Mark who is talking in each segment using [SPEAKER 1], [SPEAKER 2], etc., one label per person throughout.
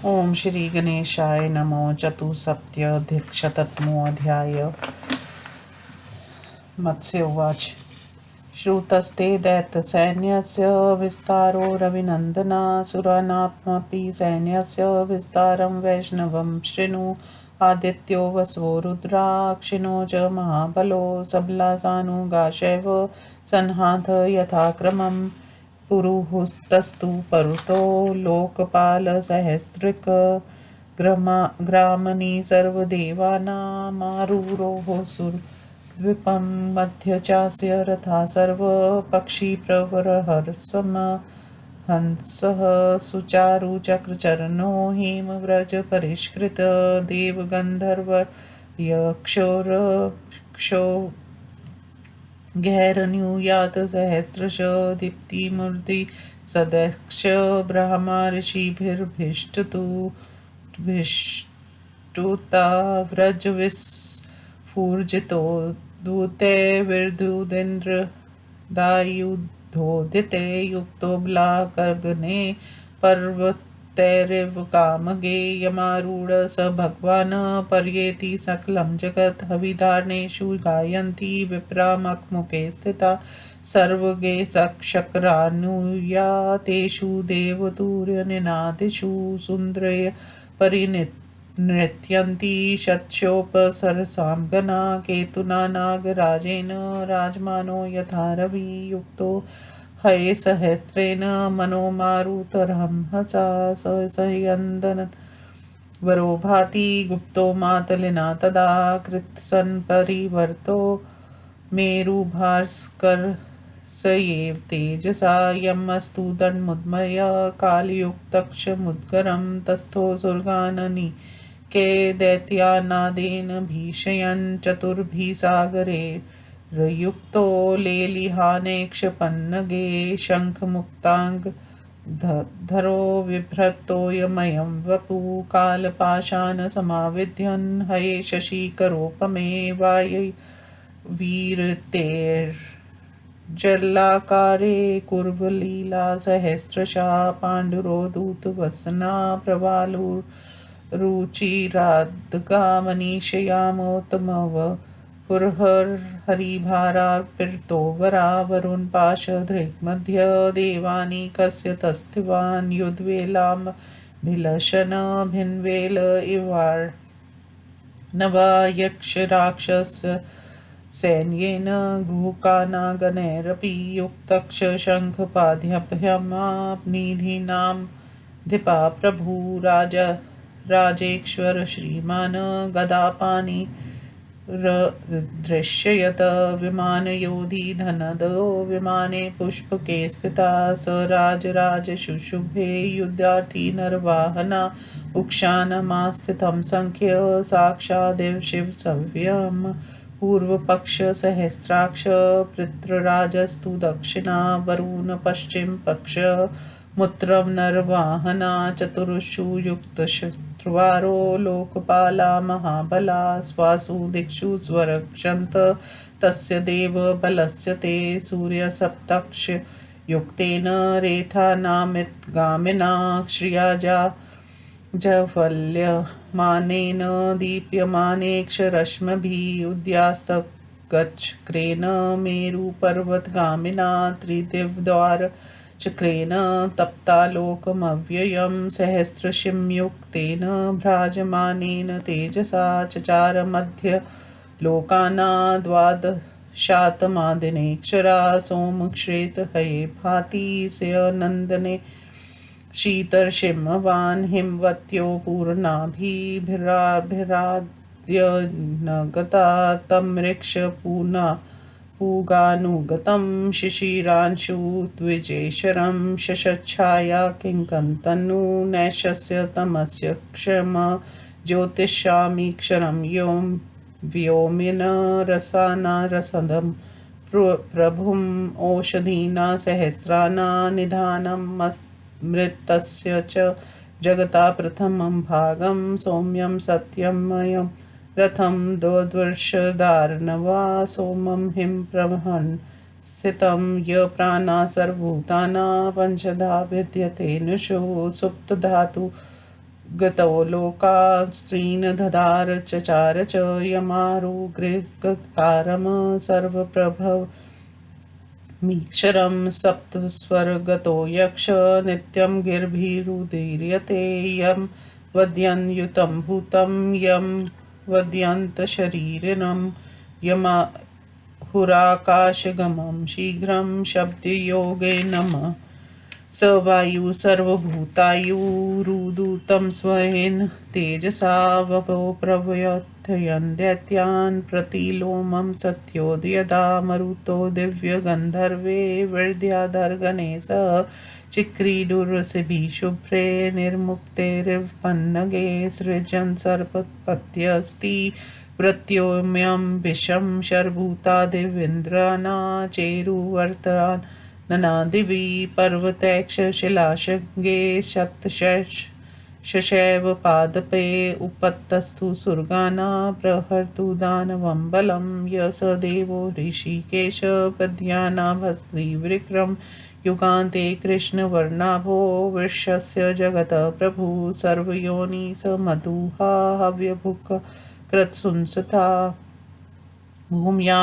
[SPEAKER 1] ओम श्री गणेशाय नमो। चतुसप्तत्यधिकशततमोऽध्याय। मत्स्य उवाच। श्रुतस्ते दैत्यसैन्यस्य विस्तारो रविनन्दना। सुराणामपि सैन्यस्य विस्तारं वैष्णवं शृणु। आदित्यो वसवो रुद्राक्षिणो च महाबलो सबलासानुगाशैव संहात यथाक्रमम्। पुरुहूतस्तु परुतो लोकपालसहस्रकृत्। ग्रामणि सर्वदेवानामारुरोह सुरद्वीपं। मध्य चास्य रथा सर्व पक्षिप्रवरहर्षम। हंसः सुचारुचक्रचरणो हेमव्रजपरिष्कृत। देवगन्धर्वयक्षोरक्षो गैरनुयात सहस्रश। दीप्तिमूर्ति सदक्ष ब्रह्मा ऋषिभिर्भिष्टुता। व्रजविस्फूर्जितो दूतैर्विद्युदिन्द्र दायुधोदिते। युक्तो बलाकर्गणे पर्वतैरिव कामगे। यमारूढ स भगवान् पर्येति सकलं जगत्। हविधारणेषु गायन्ति विप्रा मखमुखे स्थिता। सर्वगे शक्रानुयातेषु देवतुर्यनिनादेषु। सुन्द्रय परिनृत्यन्ति शतशोपसरसां गणा। केतुना नागराजेन राजमानो यथा रवि। युक्तो हये सहस्रेण मनो मारुतरहंसा। सयन्दन वरो भाति गुप्तो मातलिना तदा। कृत्सन्परिवर्तो मेरुभास्करस्यैव तेजसा। यमस्तु दण्डमुद्मय कालयुक्तक्षमुद्गरं। तस्थो सुरगाननिके दैत्यानादेन भीषयन्। चतुर्भिः सागरैर्युक्तो लेलिहाने क्षपन्नगे। शङ्खमुक्ताङ्ग धरो बिभ्रतोऽयमयं वपुः। कालपाशानसमाविध्यन् हये शशिकरोपमे। वीरतेर्जलाकारे कुर्वलीला सहस्रशः। पाण्डुरोद्धूतवसना प्रवालुरुचिराद्गा। मनीषयामोत्तमव पुरहरिभारार्पितो वरा। वरुणपाशधृग्मध्ये देवानीकस्य तस्थिवान्। युद्धवेलाभिलषन् भिन्वेल इवार्णवा। यक्षराक्षससैन्येन गुहुकानागणैरपि युक्तक्ष शङ्खपाद्यभ्यमाप्निधीनां धिपा प्रभु। राजेश्वर श्रीमान् गदापाणि दृश्ययत। विमानयोधी धनदो विमाने पुष्पके स्थिता। स राजराज शुशुभे युद्धार्थी नरवाहना। उक्षानमास्थितं संख्य साक्षादेव शिव सव्यम्। पूर्वपक्ष सहस्राक्ष पृथ्वीराजस्तु दक्षिणा। वरुण पश्चिम पक्ष मुत्रं नरवाहना। चतुर्षु युक्तशत्रुवारो लोकपाला महाबला। स्वासु दिक्षु स्वरक्षन्त तस्य देव बलस्य ते। सूर्यसप्तक्ष युक्तेन रेथानामितगामिना। श्रिया जवल्यमानेन दीप्यमानेक्षरश्मिभिः। उद्यास्तगच्छक्रेण मेरुपर्वतगामिना। त्रिदिवद्वारचक्रेण तप्तालोकमव्ययं। सहस्रशिंयुक्तेन भ्राजमानेन तेजसा। चचार मध्यलोकाना द्वादशात्मादिनेक्षरा। सोमक्षेत्र हये भाति स्यनन्दने। शीतर्षिमवान् हिमवत्यो पूर्णाभिभिराभिराद्यनगता। तमृक्ष पूगानुगतं शिशिरांशु द्विजेशरं। शशच्छाया किंकन्तनु नैशस्य तमस्य क्षम। ज्योतिषामीक्षरं व्योमिन रसाना रसदं। प्रभुम् ओषधीना सहस्राणा निधानम् मृतस्य च जगता प्रथमं भागं। सौम्यं सत्यमयं रथं द्वद्वर्षदार्णवा। सोमं हिं प्रवहन् स्थितं य प्राणा सर्वभूतानां। पंचधा विद्यते नृषो सुप्तधातु गतो लोका स्त्रीन् दधार चचार च यमारुगृहकारम सर्वप्रभव मीक्षरं सप्तस्वर्गतो यक्ष नित्यं गिर्भिरुदीर्यते यं वद्यन्युतं भूतं यं वद्यन्तशरीरिणं यमाहुराकाशगमं शीघ्रं शब्दयोगे नमः स वायु सर्वभूतायुरुदूतं स्वेन तेजसा वपो प्रव्यथयन् दैत्यान् प्रतिलोमं सत्योदयदा मरुतो दिव्यगन्धर्वे वृद्ध्याधर्गणे सह चिक्रीडुरसिभिः शुभ्रे निर्मुक्तेरिवपन्नगे सृजन् सर्पपत्यस्ति प्रत्योम्यं विषं शर्भूतादिविन्द्राना चेरुवर्तरान् ननादिवि पर्वतैक्षशिलाशृङ्गे शतशैव पादपे उपतस्तु सुरगाना प्रहर्तु दानवं बलं य स देवो ऋषिकेश पद्यानाभस्त्रीविक्रम युगान्ते कृष्णवर्णाभो वृषस्य जगतः प्रभु सर्वयोनि स मधुहा हव्यभुक् कृत्सुंसता भूम्या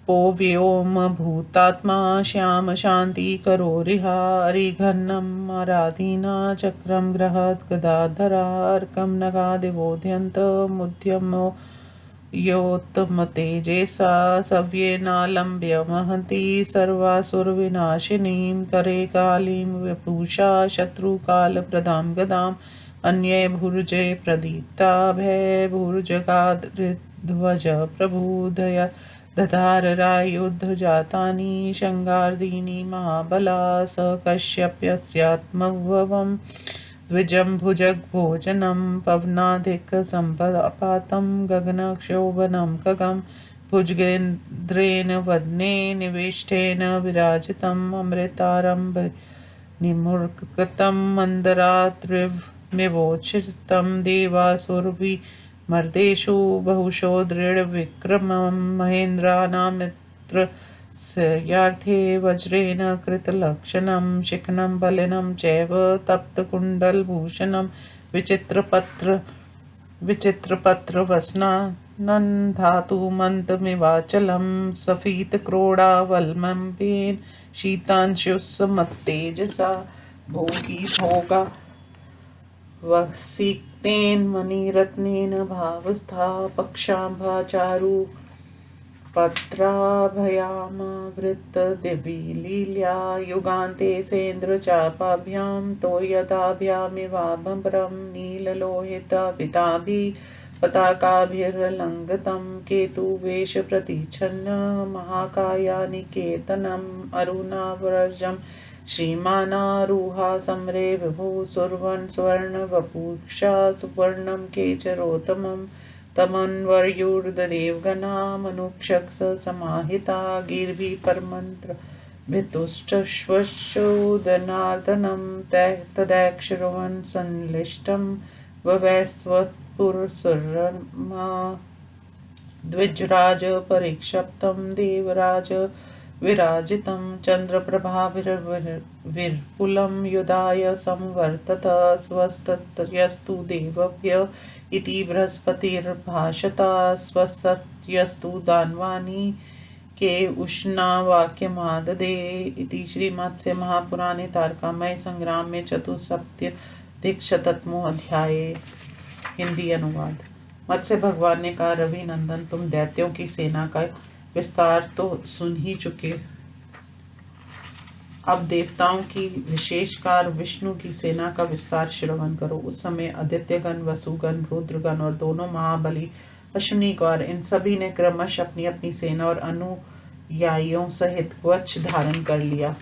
[SPEAKER 1] पो व्योम भूतात्मा श्याम शांति करोरिहा हरिघन्नम आराधीना चक्रम गृहत् गदाधरा अर्कम नगादिवोध्यन्त मुद्यमो योत्तमतेजेसा सव्येनालम्ब्य महती सर्वासुरविनाशिनीं करे कालीं वपुषा शत्रुकालप्रदां गदाम् अन्ये भुर्जे प्रदीप्ताभय भुर्जगाध्वज प्रबुधय दधाररायुध जातानि शङ्गार्दीनि महाबला स कश्यप्यस्यात्मभवम् द्विजम्भुजग्भोजनं पवनाधिकसम्पातं गगनक्षोभनं खगं भुजगेन्द्रेण वदने निविष्टेन विराजितम् अमृतारम्भ निमुर्कतं मन्दरात्रिमिवोच्छितं देवासुरभिमर्देषु बहुशो दृढविक्रमं महेन्द्राणामित्रस्यार्थे वज्रेण कृतलक्षणं शिखनं बलिनं चैव तप्तकुण्डलभूषणं विचित्रपत्रवसनानं धातुमन्तमिवाचलं स्फीतक्रोडावलम्बेन शीतांशुसमत्तेजसा भोगी भोगा वसीक्तेन मणिरत्नेन भावस्था पक्षाम्भाचारु पत्राभयामावृतदिविलील्या युगान्ते सेन्द्रचापाभ्यां तोयताभ्यामिवाभ्रं नीललोहितपिताभिः पताकाभिरलङ्कृतं केतुवेषप्रतिच्छन्न महाकायानिकेतनम् अरुणाव्रजं श्रीमानारुहा समरे विभो सुवर्णवपुषा सुवर्णं केचरोत्तमम् तमन्वर्युर्देवगणा मनुक्षक्ष समाहिता गिर्भिः परमन्त्र भितुष्टश्वशोदनार्दनं तदैक्षरुवन् संलिष्टं ववैस्त्वत्पुरसरमा द्विजराज परिक्षप्तं देवराज विराजितं चन्द्रप्रभाविर्विपुलं युधाय संवर्तत स्वस्तयस्तु देवभ्य इति बृहस्पतिर्भाषता स्वस्तयस्तु दानवानि के उष्णावाक्यमाददे इति श्रीमत्स्य महापुराणे तारकामय संग्राम में चतुस्सप्तत्यधिकशततमो अध्याय। हिंदी अनुवाद। मत्स्य भगवान ने कहा, रवि नंदन, तुम दैत्यों की सेना का विस्तार तो सुन ही चुके, अब देवताओं की विशेषकर विष्णु की सेना का विस्तार श्रवण करो। उस समय आदित्यगण, वसुगण, रुद्रगण और दोनों महाबली अश्विनी गौर इन सभी ने क्रमश अपनी अपनी सेना और अनुयायियों सहित कवच धारण कर लिया।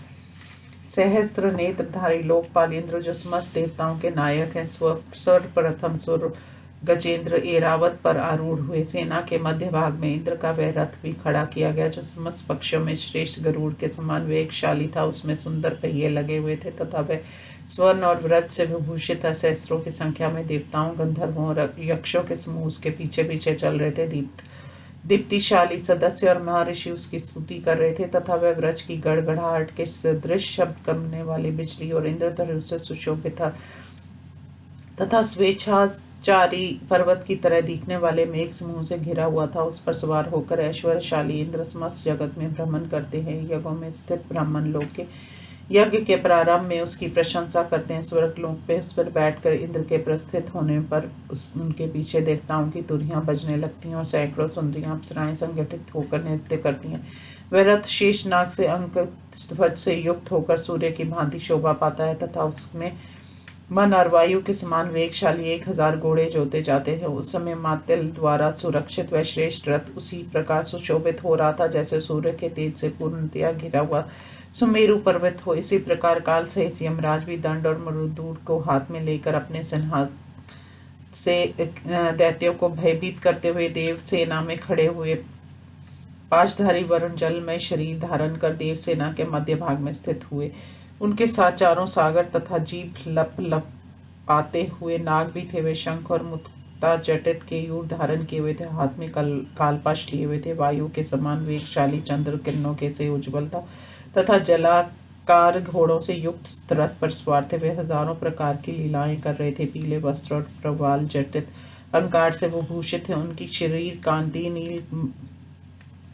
[SPEAKER 1] सहस्त्र नेत्रधारी लोकपाल इंद्र, जो समस्त देवताओं के नायक हैं, सर्वप्रथम सुर गजेंद्र एरावत पर आरूढ़ हुए। सेना के मध्य भाग में इंद्र का वह रथ भी खड़ा किया गया जो समस्त पक्षों में श्रेष्ठ गरुड़ के समान वेगशाली था। उसमें सुंदर पहिए लगे हुए थे तथा वह स्वर्ण और व्रत से विभूषित सहस्त्रों की संख्या में देवताओं, गंधर्वों और यक्षों के समूह उसके पीछे पीछे चल रहे थे। दीप्तिशाली सदस्य और महर्षि उसकी स्तुति कर रहे थे तथा वह व्रज की गड़गड़ाहट के सदृश शब्द करने वाली बिजली और इंद्रधनुष से सुशोभित था तथा स्वेच्छाचारी पर्वत की तरह दिखने वाले मेघ समूह से घिरा हुआ था। उस पर सवार होकर ऐश्वर्यशाली इंद्र समस्त जगत में भ्रमण करते हैं। यज्ञों में स्थित ब्राह्मण लोग के यज्ञ के प्रारंभ में उसकी प्रशंसा करते हैं। स्वर्ग लोक पे उस पर बैठकर इंद्र के प्रस्थित होने पर उनके पीछे देवताओं की तुरियां बजने लगती हैं और सैकड़ों सुंदरियां अप्सराएं संगठित होकर नृत्य करती हैं। वह रथ शेष नाग से अंकित ध्वज से युक्त होकर सूर्य की भांति शोभा पाता है तथा उसमें मन और वायु के समान वेगशाली 1000 घोड़े जोते जाते थे। उस समय मात्यल द्वारा सुरक्षित व श्रेष्ठ रथ उसी प्रकार सुशोभित हो रहा था जैसे सूर्य के तेज से पूर्णतया घिरा हुआ सुमेरु पर्वत हो। इसी प्रकार काल सहित यमराज भी दंड और मरुदूर को हाथ में लेकर अपने सिंहासन से दैत्यों को भयभीत करते हुए देव सेना में खड़े हुए। पाशधारी वरुण जलमय शरीर धारण कर देव सेना के मध्य भाग में स्थित हुए। उनके साथ चारों सागर तथा जीभ लप लप आते हुए नाग भी थे। वे शंख और मुक्ता जटित के यूर धारण किए हुए थे। हाथ में कालपाश लिए हुए थे। वायु के समान वेगशाली चंद्र किरणों के से उज्ज्वल था तथा जलाकार घोड़ों से युक्त रथ पर सवार थे। वे हजारों प्रकार की लीलाएं कर रहे थे। पीले वस्त्र और प्रवाल जटित अलंकार से वो भूषित थे। उनकी शरीर कांति नील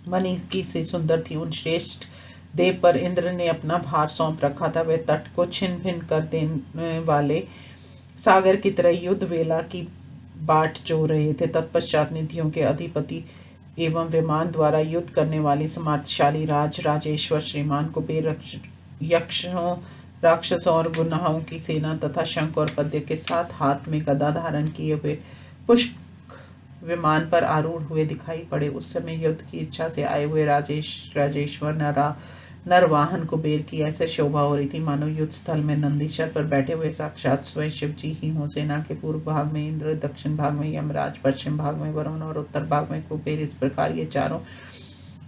[SPEAKER 1] मणि की से सुंदर थी। उन श्रेष्ठ देव पर इंद्र ने अपना भार सौंप रखा था। वे तट को छिन्न भिन्न कर देने वाले सागर की तरह युद्ध वेला की बाट जो रहे थे। तत्पश्चात निधियों के अधिपति एवं विमान द्वारा युद्ध करने वाली समर्थशाली राजेश्वर श्रीमान कुबेर यक्षों राक्षसों और गुनाहों की सेना तथा शंख और पद्य के साथ हाथ में गदा धारण किए हुए पुष्प विमान पर आरूढ़ हुए दिखाई पड़े। उस समय युद्ध की इच्छा से आए हुए राजेश्वर नरवाहन कुबेर की ऐसे शोभा हो रही थी मानो युद्ध स्थल में नंदीश्वर पर बैठे हुए साक्षात स्वयं शिव जी ही हों। सेना के पूर्व भाग में इंद्र, दक्षिण भाग में यमराज, पश्चिम भाग में वरुण और उत्तर भाग में कुबेर। इस प्रकार ये चारों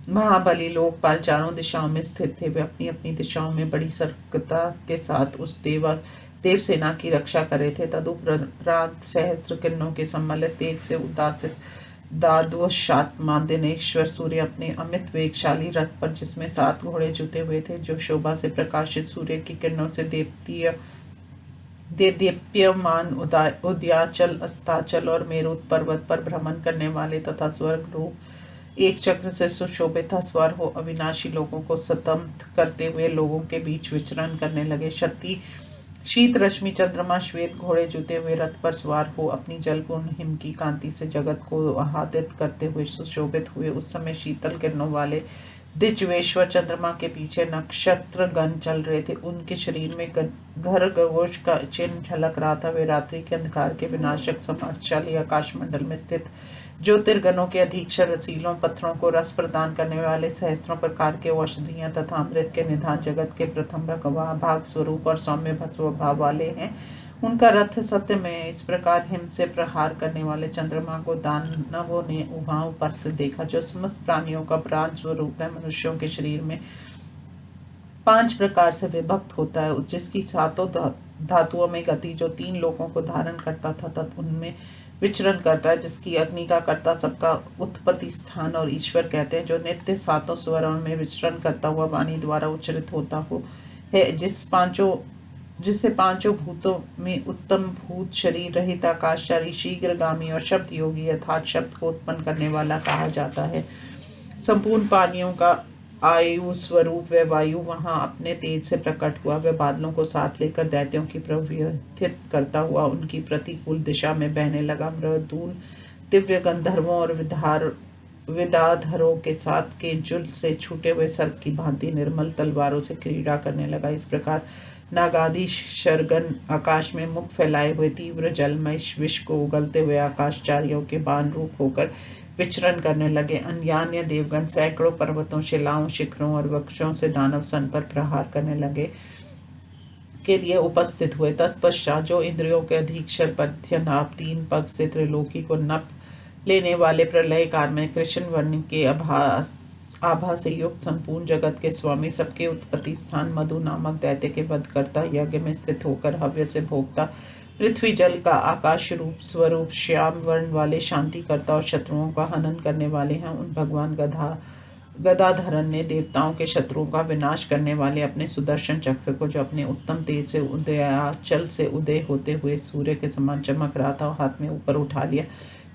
[SPEAKER 1] महाबली लोकपाल चारों दिशाओं में स्थित थे। वे अपनी अपनी दिशाओं में बड़ी सतर्कता के साथ उस देव सेना की रक्षा कर रहे थे। तदुपरांत सहस्त्र किरणों के सम्मिलित तेज से उदासित दाद्वशात्मादिनेश्वर सूर्य अपने अमित वेगशाली रथ पर, जिसमें 7 घोड़े जुते हुए थे, जो शोभा से प्रकाशित सूर्य की किरणों से दीप्यमान उद्याचल, अस्ताचल और मेरुत पर्वत पर भ्रमण करने वाले तथा स्वर्ग रूप एक चक्र से सुशोभित सवार हो अविनाशी लोगों को स्तंभ करते हुए लोगों के बीच विचरण करने लगे। शीत रश्मि चंद्रमा श्वेत घोड़े जुते हुए रथ पर सवार हो अपनी जलपूर्ण हिम की कांति से जगत को आह्लादित करते हुए सुशोभित हुए। उस समय शीतल किरणों वाले दिज्वेश्वर चंद्रमा के पीछे नक्षत्र गण चल रहे थे। उनके शरीर में घर गवोश का चिन्ह झलक रहा था। वे रात्रि के अंधकार के विनाशक समर्थशाली आकाश मंडल में स्थित ज्योतिर्गणों के अधीक्षर, रसीलों पत्थरों को रस प्रदान करने वाले, सहस्त्रों प्रकार के औषधियां तथा अमृत के निधान, जगत के प्रथम भाग स्वरूप और सौम्य स्वभाव वाले हैं। उनका रथ सत्य में इस प्रकार हिम से प्रहार करने वाले चंद्रमा को दानवों ने वहां ऊपर से देखा, जो समस्त प्राणियों का प्राण स्वरूप है। मनुष्यों के शरीर में 5 प्रकार से विभक्त होता है, जिसकी 7 धातुओं में गति, जो 3 लोगों को धारण करता था तथा उनमें विचरण करता है, जिसकी अग्नि का कर्ता सबका उत्पत्ति स्थान और ईश्वर कहते हैं, जो नित्य 7 स्वरों में विचरण करता हुआ वाणी द्वारा उच्चरित होता हो है, जिसे पांचों भूतों में उत्तम भूत, शरीर रहित आकाशचारी, शीघ्रगामी और शब्द योगी अर्थात शब्द को उत्पन्न करने वाला कहा जाता है। संपूर्ण प्राणियों का आयु स्वरूप वह वायु वहां अपने तेज से प्रकट हुआ। वह बादलों को साथ लेकर दैत्यों की प्रव्यथित करता हुआ उनकी प्रतिकूल दिशा में बहने लगा। मृदूल दिव्य गंधर्वों और विदाधरों के साथ केंचुल से छूटे हुए सर्प की भांति निर्मल तलवारों से क्रीड़ा करने लगा। इस प्रकार नागादि शरगन आकाश में मुख फैलाए हुए तीव्र जलमय विष को उगलते हुए आकाशचारियों के बाण रूप होकर विचरण करने लगे। अन्यान्य देवगण सैकड़ों पर्वतों, शिलाओं, शिखरों और वृक्षों से दानव सन पर प्रहार करने लगे के लिए उपस्थित हुए। तत्पश्चात जो इंद्रियों के अधीक्षर पद्यनाभ 3 पग से त्रिलोकी को नप लेने वाले प्रलय काल में कृष्ण वर्ण के आभा से युक्त संपूर्ण जगत के स्वामी, सबके उत्पत्ति स्थान मधु नामक दैत्य के वध करता, यज्ञ में स्थित होकर हव्य से भोगता, पृथ्वी जल का आकाश रूप स्वरूप श्याम वर्ण वाले शांति करता और शत्रुओं का हनन करने वाले हैं, उन भगवान गदाधरन ने देवताओं के शत्रुओं का विनाश करने वाले अपने सुदर्शन चक्र को, जो अपने उत्तम तेज से उदयाचल से उदय होते हुए सूर्य के समान चमक रहा था, हाथ में ऊपर उठा लिया।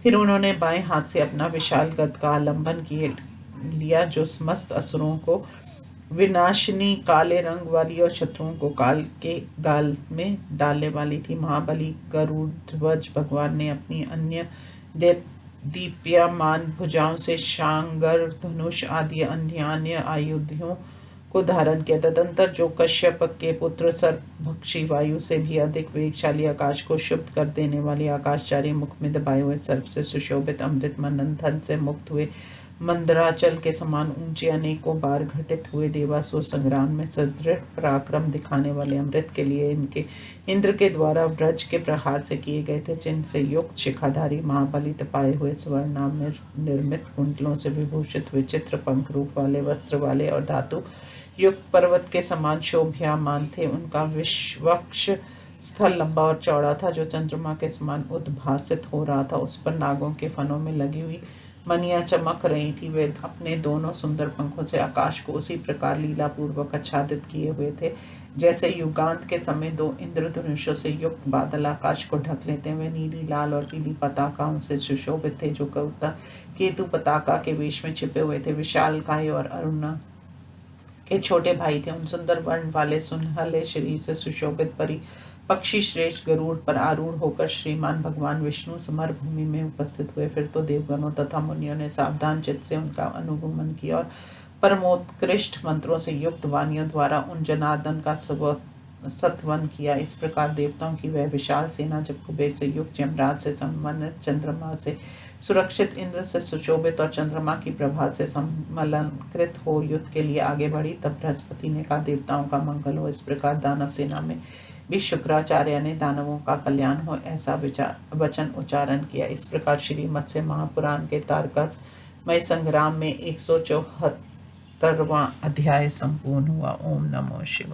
[SPEAKER 1] फिर उन्होंने बाएं हाथ से अपना विशाल गद का आलंबन किए लिया, जो समस्त असुरों को विनाशिनी काले रंग वाली और शत्रुओं को काल के गाल में डालने वाली थी। महाबली गरुड़ध्वज भगवान ने अपनी अन्य दीप्यमान भुजाओं से शांगर, धनुष आदि अन्य आयुधों को धारण किया। तदंतर जो कश्यप के पुत्र सर्पभक्षी वायु से भी अधिक वेगशाली, आकाश को शुद्ध कर देने वाली आकाशचारी, मुख में दबाए हुए सर्प से सुशोभित, अमृत मंथन से मुक्त हुए, मंदराचल के समान ऊंचे, अनेकों बार घटित हुए, देवासुर संग्राम में सुदृढ़ पराक्रम दिखाने वाले, अमृत के लिए इंद्र के द्वारा व्रज के प्रहार से किए गए थे, जिनसे युक्त शिखाधारी महाबली तपाए हुए स्वर्ण निर्मित कुंडलों से विभूषित, विचित्र पंख रूप वाले वस्त्र वाले और धातु युक्त पर्वत के समान शोभ्यमान थे। उनका विश्वक्ष स्थल लंबा और चौड़ा था, जो चंद्रमा के समान उद्भासित हो रहा था। उस पर नागों के फनों में लगी हुई मनियां चमक रही थी। वे अपने दोनों सुंदर पंखों से आकाश को उसी प्रकार लीला पूर्वक आच्छादित किए हुए थे, जैसे युगांत के समय दो इंद्रधनुषों से युक्त बादल आकाश को ढक लेते हैं। वे नीली, लाल और पीली पताकाओं से सुशोभित थे, जो केतु पताका के वेश में छिपे हुए थे। विशाल काय और अरुणा के छोटे भाई थे। उन सुंदर वर्ण वाले सुनहले शरीर से सुशोभित परी पक्षी श्रेष्ठ गरुड़ पर आरूढ़ होकर श्रीमान भगवान विष्णु समर भूमि में उपस्थित हुए। फिर तो देवगणों तथा मुनियों ने सावधान चित्त से उनका अनुगमन किया और परमोत्कृष्ट मंत्रों से युक्त वाणियों द्वारा उन जनार्दन का सत्वन किया। इस प्रकार देवताओं की वह विशाल सेना जब कुबेर से युक्त, यमराज से सम्मानित, चंद्रमा से सुरक्षित, इंद्र से सुशोभित और चंद्रमा की प्रभा से सम्मलंकृत हो युद्ध के लिए आगे बढ़ी, तब बृहस्पति ने कहा, देवताओं का मंगल हो। इस प्रकार दानव सेना में भी शुक्राचार्य ने दानवों का कल्याण हो ऐसा वचन उच्चारण किया। इस प्रकार श्री मत्स्य महापुराण के तारकामय संग्राम में 174वां अध्याय संपूर्ण हुआ। ओम नमो शिवाय।